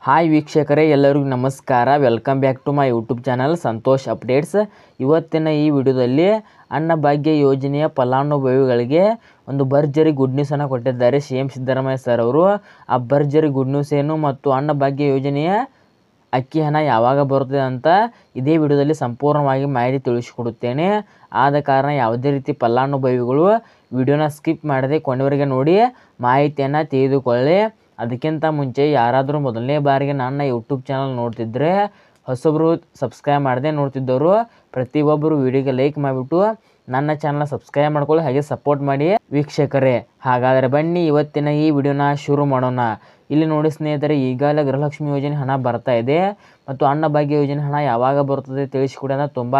Hi ವೀಕ್ಷಕರೇ, ಎಲ್ಲರಿಗೂ ನಮಸ್ಕಾರ. Welcome back to my YouTube channel Santosh updates. ಇವತ್ತಿನ ಈ ವಿಡಿಯೋದಲ್ಲಿ ಅನ್ನಭಾಗ್ಯ ಯೋಜನೆಯ ಫಲಾನುಭವಿಗಳಿಗೆ ಒಂದು ಭರ್ಜರಿ ಗುಡ್ ನ್ಯೂಸನ್ನು ಕೊಟ್ಟಿದ್ದಾರೆ CM ಸಿದ್ದರಾಮಯ್ಯ ಸರ್ ಅವರು. ಆ ಭರ್ಜರಿ ಗುಡ್ ನ್ಯೂಸ್ ಏನು ಮತ್ತು ಅನ್ನಭಾಗ್ಯ ಯೋಜನೆಯ ಅಕ್ಕಿ ಹಣ ಯಾವಾಗ ಬರುತ್ತದೆ ಅಂತ ಇದೇ ವಿಡಿಯೋದಲ್ಲಿ ಸಂಪೂರ್ಣವಾಗಿ ಮಾಹಿತಿ ತಿಳಿಸಿಕೊಡುತ್ತೇನೆ. ಆದ ಕಾರಣ ಯಾವುದೇ ರೀತಿ ಫಲಾನುಭವಿಗಳು ವಿಡಿಯೋನ ಸ್ಕಿಪ್ ಮಾಡದೆ ಕೊನೆವರೆಗೆ ನೋಡಿ ಮಾಹಿತಿಯನ್ನು ತಿಳಿದುಕೊಳ್ಳಿ. ಅದಕ್ಕಿಂತ ಮುಂಚೆ ಯಾರಾದರೂ ಮೊದಲನೇ ಬಾರಿಗೆ ನನ್ನ ಯೂಟ್ಯೂಬ್ ಚಾನಲ್ ನೋಡ್ತಿದ್ರೆ ಹೊಸಬ್ರು ಸಬ್ಸ್ಕ್ರೈಬ್ ಮಾಡದೆ ನೋಡ್ತಿದ್ದವರು ಪ್ರತಿಯೊಬ್ಬರು ವಿಡಿಯೋಗೆ ಲೈಕ್ ಮಾಡಿಬಿಟ್ಟು ನನ್ನ ಚಾನಲ್ ಸಬ್ಸ್ಕ್ರೈಬ್ ಮಾಡ್ಕೊಳ್ಳಿ, ಹಾಗೆ ಸಪೋರ್ಟ್ ಮಾಡಿ ವೀಕ್ಷಕರೇ. ಹಾಗಾದರೆ ಬನ್ನಿ ಇವತ್ತಿನ ಈ ವಿಡಿಯೋನ ಶುರು ಮಾಡೋಣ. ಇಲ್ಲಿ ನೋಡಿ ಸ್ನೇಹಿತರೆ, ಈಗಾಗಲೇ ಗೃಹಲಕ್ಷ್ಮಿ ಯೋಜನೆ ಹಣ ಬರ್ತಾ ಇದೆ ಮತ್ತು ಅನ್ನಭಾಗ್ಯ ಯೋಜನೆ ಹಣ ಯಾವಾಗ ಬರ್ತದೆ ತಿಳಿಸಿಕೊಡಿ ಅಂತ ತುಂಬ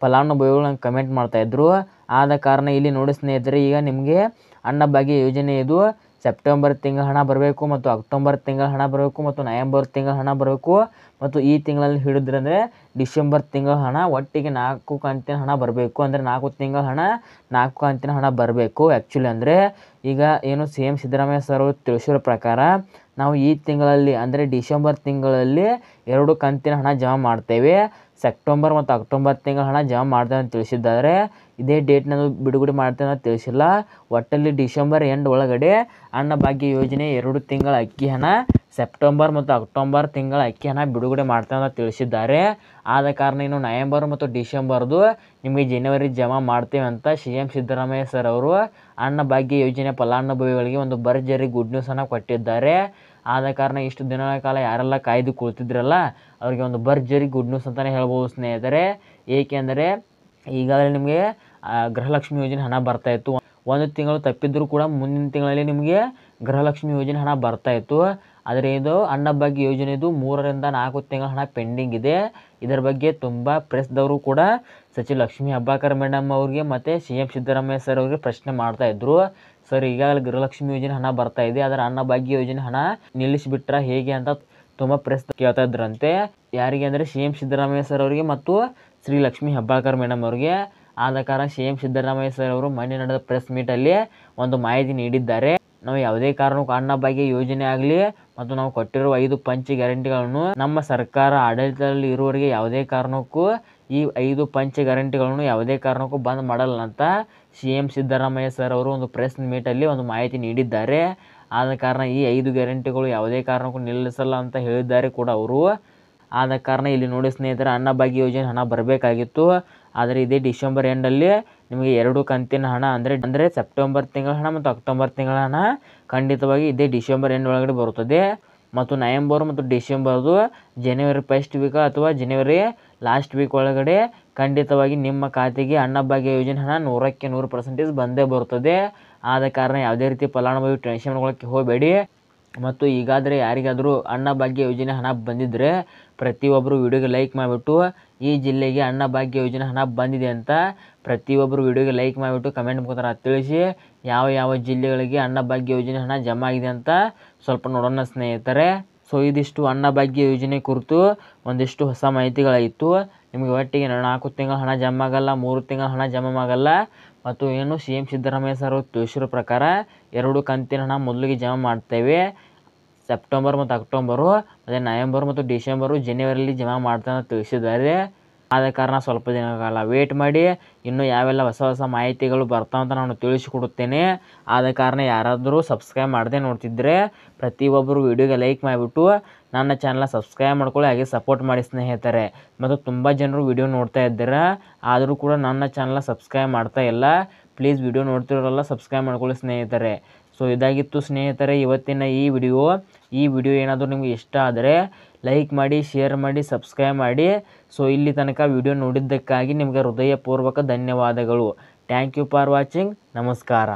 ಫಲಾನುಭವಿಗಳು ನಂಗೆ ಕಮೆಂಟ್ ಮಾಡ್ತಾಯಿದ್ರು. ಆದ ಕಾರಣ ಇಲ್ಲಿ ನೋಡಿ ಸ್ನೇಹಿತರೆ, ಈಗ ನಿಮಗೆ ಅನ್ನಭಾಗ್ಯ ಯೋಜನೆ ಇದು ಸೆಪ್ಟೆಂಬರ್ ತಿಂಗಳ ಹಣ ಬರಬೇಕು ಮತ್ತು ಅಕ್ಟೋಬರ್ ತಿಂಗಳ ಹಣ ಬರಬೇಕು ಮತ್ತು ನವೆಂಬರ್ ತಿಂಗಳ ಹಣ ಬರಬೇಕು ಮತ್ತು ಈ ತಿಂಗಳಲ್ಲಿ ಹಿಡಿದ್ರಂದರೆ ಡಿಸೆಂಬರ್ ತಿಂಗಳ ಹಣ, ಒಟ್ಟಿಗೆ 4 ಕಂತಿನ ಹಣ ಬರಬೇಕು. ಅಂದರೆ 4 ತಿಂಗಳ ಹಣ 4 ಕಂತಿನ ಹಣ ಬರಬೇಕು. ಆ್ಯಕ್ಚುಲಿ ಅಂದರೆ ಈಗ ಏನು CM ಸಿದ್ದರಾಮಯ್ಯ ಸರ್ ಅವರು ತಿಳಿಸಿರೋ ಪ್ರಕಾರ ನಾವು ಈ ತಿಂಗಳಲ್ಲಿ ಅಂದರೆ ಡಿಸೆಂಬರ್ ತಿಂಗಳಲ್ಲಿ 2 ಕಂತಿನ ಹಣ ಜಮಾ ಮಾಡ್ತೇವೆ. ಸೆಪ್ಟೆಂಬರ್ ಮತ್ತು ಅಕ್ಟೋಬರ್ ತಿಂಗಳ ಹಣ ಜಮಾ ಮಾಡ್ತೇವೆ ಅಂತ ತಿಳಿಸಿದ್ದಾರೆ. ಇದೇ ಡೇಟ್ನ ಬಿಡುಗಡೆ ಮಾಡ್ತೇವೆ ಅಂತ ತಿಳಿಸಿಲ್ಲ. ಒಟ್ಟಲ್ಲಿ ಡಿಸೆಂಬರ್ ಎಂಡ್ ಒಳಗಡೆ ಅನ್ನಭಾಗ್ಯ ಯೋಜನೆ 2 ತಿಂಗಳ ಅಕ್ಕಿ ಹಣ, ಸೆಪ್ಟೆಂಬರ್ ಮತ್ತು ಅಕ್ಟೋಬರ್ ತಿಂಗಳ ಅಕ್ಕಿ ಹಣ ಬಿಡುಗಡೆ ಮಾಡ್ತೇವೆ ಅಂತ ತಿಳಿಸಿದ್ದಾರೆ. ಆದ ಕಾರಣ ಇನ್ನು ನವೆಂಬರ್ ಮತ್ತು ಡಿಸೆಂಬರ್ದು ನಿಮಗೆ ಜನವರಿ ಜಮಾ ಮಾಡ್ತೇವೆ ಅಂತ CM ಸಿದ್ದರಾಮಯ್ಯ ಸರ್ ಅವರು ಅನ್ನಭಾಗ್ಯ ಯೋಜನೆ ಫಲಾನುಭವಿಗಳಿಗೆ ಒಂದು ಭರ್ಜರಿ ಗುಡ್ ನ್ಯೂಸನ್ನು ಕೊಟ್ಟಿದ್ದಾರೆ. ಆದ ಕಾರಣ ಇಷ್ಟು ದಿನಗಳ ಕಾಲ ಯಾರೆಲ್ಲ ಕಾಯ್ದು ಕುಳಿತಿದ್ರಲ್ಲ ಅವರಿಗೆ ಒಂದು ಭರ್ಜರಿ ಗುಡ್ ನ್ಯೂಸ್ ಅಂತಲೇ ಹೇಳ್ಬೋದು ಸ್ನೇಹಿತರೆ. ಏಕೆಂದರೆ ಈಗಾಗಲೇ ನಿಮಗೆ ಗೃಹಲಕ್ಷ್ಮಿ ಯೋಜನೆ ಹಣ ಬರ್ತಾಯಿತ್ತು. ಒಂದು ತಿಂಗಳು ತಪ್ಪಿದ್ರೂ ಕೂಡ ಮುಂದಿನ ತಿಂಗಳಲ್ಲಿ ನಿಮಗೆ ಗೃಹಲಕ್ಷ್ಮಿ ಯೋಜನೆ ಹಣ ಬರ್ತಾಯಿತ್ತು. ಆದರೆ ಇದು ಅನ್ನಭಾಗ್ಯ ಯೋಜನೆದು 3 ರಿಂದ 4 ತಿಂಗಳ ಹಣ ಪೆಂಡಿಂಗ್ ಇದೆ. ಇದರ ಬಗ್ಗೆ ತುಂಬ ಪ್ರೆಸ್ದವರು ಕೂಡ ಸಚಿವ ಲಕ್ಷ್ಮೀ ಹೆಬ್ಬಾಳ್ಕರ್ ಮೇಡಮ್ ಅವ್ರಿಗೆ ಮತ್ತು CM ಸಿದ್ದರಾಮಯ್ಯ ಸರ್ ಅವ್ರಿಗೆ ಪ್ರಶ್ನೆ ಮಾಡ್ತಾಯಿದ್ರು. ಸರ್, ಈಗಾಗಲೇ ಗೃಹಲಕ್ಷ್ಮಿ ಯೋಜನೆ ಹಣ ಬರ್ತಾ ಇದೆ, ಆದರೆ ಅನ್ನಭಾಗ್ಯ ಯೋಜನೆ ಹಣ ನಿಲ್ಲಿಸಿಬಿಟ್ರೆ ಹೇಗೆ ಅಂತ ತುಂಬ ಪ್ರೆಸ್ ಕೇಳ್ತಾ ಇದ್ರಂತೆ. ಯಾರಿಗೆ ಅಂದರೆ CM ಸಿದ್ದರಾಮಯ್ಯ ಸರ್ ಅವರಿಗೆ ಮತ್ತು ಶ್ರೀ ಲಕ್ಷ್ಮೀ ಹೆಬ್ಬಾಳ್ಕರ್ ಮೇಡಮ್ ಅವ್ರಿಗೆ. ಆದ ಕಾರಣ CM ಸಿದ್ದರಾಮಯ್ಯ ಸರ್ ಅವರು ಮೊನ್ನೆ ನಡೆದ ಪ್ರೆಸ್ ಮೀಟಲ್ಲಿ ಒಂದು ಮಾಹಿತಿ ನೀಡಿದ್ದಾರೆ. ನಾವು ಯಾವುದೇ ಕಾರಣಕ್ಕೂ ಅನ್ನಭಾಗ್ಯ ಯೋಜನೆ ಆಗಲಿ ಮತ್ತು ನಾವು ಕೊಟ್ಟಿರುವ 5 ಪಂಚ ಗ್ಯಾರಂಟಿಗಳನ್ನು ನಮ್ಮ ಸರ್ಕಾರ ಆಡಳಿತದಲ್ಲಿ ಇರುವವರೆಗೆ ಯಾವುದೇ ಕಾರಣಕ್ಕೂ ಈ 5 ಪಂಚ ಗ್ಯಾರಂಟಿಗಳನ್ನು ಯಾವುದೇ ಕಾರಣಕ್ಕೂ ಬಂದ್ ಮಾಡಲ್ಲ ಅಂತ CM ಸಿದ್ದರಾಮಯ್ಯ ಸರ್ ಅವರು ಒಂದು ಪ್ರೆಸ್ ಮೀಟಲ್ಲಿ ಒಂದು ಮಾಹಿತಿ ನೀಡಿದ್ದಾರೆ. ಆದ ಕಾರಣ ಈ 5 ಗ್ಯಾರಂಟಿಗಳು ಯಾವುದೇ ಕಾರಣಕ್ಕೂ ನಿಲ್ಲಿಸಲ್ಲ ಅಂತ ಹೇಳಿದ್ದಾರೆ ಕೂಡ ಅವರು. ಆದ ಕಾರಣ ಇಲ್ಲಿ ನೋಡಿ ಸ್ನೇಹಿತರೆ, ಅನ್ನಭಾಗ್ಯ ಯೋಜನೆ ಹಣ ಬರಬೇಕಾಗಿತ್ತು. ಆದರೆ ಇದೇ ಡಿಸೆಂಬರ್ ಎಂಡಲ್ಲಿ ನಿಮಗೆ 2 ಕಂತಿನ ಹಣ ಅಂದರೆ ಸೆಪ್ಟೆಂಬರ್ ತಿಂಗಳ ಹಣ ಮತ್ತು ಅಕ್ಟೋಬರ್ ತಿಂಗಳ ಹಣ ಖಂಡಿತವಾಗಿ ಇದೇ ಡಿಸೆಂಬರ್ ಎಂಡ್ ಒಳಗಡೆ ಬರುತ್ತದೆ. ಮತ್ತು ನವೆಂಬರ್ ಮತ್ತು ಡಿಸೆಂಬರ್ದು ಜನವರಿ ಫಸ್ಟ್ ವೀಕ್ ಅಥವಾ ಜನವರಿ ಲಾಸ್ಟ್ ವೀಕ್ ಒಳಗಡೆ ಖಂಡಿತವಾಗಿ ನಿಮ್ಮ ಖಾತೆಗೆ ಅನ್ನಭಾಗ್ಯ ಯೋಜನೆ ಹಣ 100ಕ್ಕೆ 100% ಬಂದೇ ಬರುತ್ತದೆ. ಆದ ಕಾರಣ ಯಾವುದೇ ರೀತಿ ಫಲಾನುಭವಿ ಟೆನ್ಷನ್ ಮಾಡ್ಕೊಳ್ಳೋಕ್ಕೆ ಹೋಗಬೇಡಿ. ಮತ್ತು ಈಗಾದರೆ ಯಾರಿಗಾದರೂ ಅನ್ನಭಾಗ್ಯ ಯೋಜನೆ ಹಣ ಬಂದಿದ್ದರೆ ಪ್ರತಿಯೊಬ್ಬರು ವಿಡಿಯೋಗೆ ಲೈಕ್ ಮಾಡಿಬಿಟ್ಟು ಈ ಜಿಲ್ಲೆಗೆ ಅನ್ನಭಾಗ್ಯ ಯೋಜನೆ ಹಣ ಬಂದಿದೆ ಅಂತ ಪ್ರತಿಯೊಬ್ಬರು ವಿಡಿಯೋಗೆ ಲೈಕ್ ಮಾಡಿಬಿಟ್ಟು ಕಮೆಂಟ್ ಮುಖಾಂತರ ತಿಳಿಸಿ. ಯಾವ ಯಾವ ಜಿಲ್ಲೆಗಳಿಗೆ ಅನ್ನಭಾಗ್ಯ ಯೋಜನೆ ಹಣ ಜಮಾ ಆಗಿದೆ ಅಂತ ಸ್ವಲ್ಪ ನೋಡೋಣ ಸ್ನೇಹಿತರೆ. ಸೊ ಇದಿಷ್ಟು ಅನ್ನಭಾಗ್ಯ ಯೋಜನೆ ಕುರಿತು ಒಂದಿಷ್ಟು ಹೊಸ ಮಾಹಿತಿಗಳಾಯಿತು. ನಿಮಗೆ ಒಟ್ಟಿಗೆ 4 ತಿಂಗಳ ಹಣ ಜಮಾ ಆಗಲ್ಲ, 3 ತಿಂಗಳ ಹಣ ಜಮಾ ಆಗಲ್ಲ. ಮತ್ತು ಏನು CM ಸಿದ್ದರಾಮಯ್ಯ ಸರ್ ತಿಳಿಸಿರೋ ಪ್ರಕಾರ 2 ಕಂತಿನ ಹಣ ಮೊದಲಿಗೆ ಜಮಾ ಮಾಡ್ತೇವೆ. ಸೆಪ್ಟೆಂಬರ್ ಮತ್ತು ಅಕ್ಟೋಬರು, ಮತ್ತು ನವೆಂಬರ್ ಮತ್ತು ಡಿಸೆಂಬರು ಜನವರಿಯಲ್ಲಿ ಜಮಾ ಮಾಡ್ತೇವೆ ಅಂತ ತಿಳಿಸಿದ್ದಾರೆ. ಆದ ಕಾರಣ ಸ್ವಲ್ಪ ದಿನಗಳ ಕಾಲ ವೇಟ್ ಮಾಡಿ, ಇನ್ನೂ ಯಾವೆಲ್ಲ ಹೊಸ ಹೊಸ ಮಾಹಿತಿಗಳು ಬರ್ತಾವಂತ ನಾನು ತಿಳಿಸಿಕೊಡುತ್ತೇನೆ. ಆದ ಕಾರಣ ಯಾರಾದರೂ ಸಬ್ಸ್ಕ್ರೈಬ್ ಮಾಡದೆ ನೋಡ್ತಿದ್ದರೆ ಪ್ರತಿಯೊಬ್ಬರು ವಿಡಿಯೋಗೆ ಲೈಕ್ ಮಾಡಿಬಿಟ್ಟು ನನ್ನ ಚಾನಲ್ನ ಸಬ್ಸ್ಕ್ರೈಬ್ ಮಾಡ್ಕೊಳ್ಳಿ, ಹಾಗೆ ಸಪೋರ್ಟ್ ಮಾಡಿ ಸ್ನೇಹಿತರೆ. ಮತ್ತು ತುಂಬ ಜನರು ವಿಡಿಯೋ ನೋಡ್ತಾ ಇದ್ದೀರಾ, ಆದರೂ ಕೂಡ ನನ್ನ ಚಾನಲ್ನ ಸಬ್ಸ್ಕ್ರೈಬ್ ಮಾಡ್ತಾ ಇಲ್ಲ. ಪ್ಲೀಸ್ ವಿಡಿಯೋ ನೋಡ್ತಿರೋಲ್ಲ ಸಬ್ಸ್ಕ್ರೈಬ್ ಮಾಡ್ಕೊಳ್ಳಿ ಸ್ನೇಹಿತರೆ. ಸೊ ಇದಾಗಿತ್ತು ಸ್ನೇಹಿತರೆ ಇವತ್ತಿನ ಈ ವಿಡಿಯೋ ಏನಾದರೂ ನಿಮಗೆ ಇಷ್ಟ ಆದರೆ ಲೈಕ್ ಮಾಡಿ, ಶೇರ್ ಮಾಡಿ, ಸಬ್ಸ್ಕ್ರೈಬ್ ಮಾಡಿ. ಸೊ ಇಲ್ಲಿ ತನಕ ವಿಡಿಯೋ ನೋಡಿದ್ದಕ್ಕಾಗಿ ನಿಮಗೆ ಹೃದಯಪೂರ್ವಕ ಧನ್ಯವಾದಗಳು. Thank you for watching. ನಮಸ್ಕಾರ.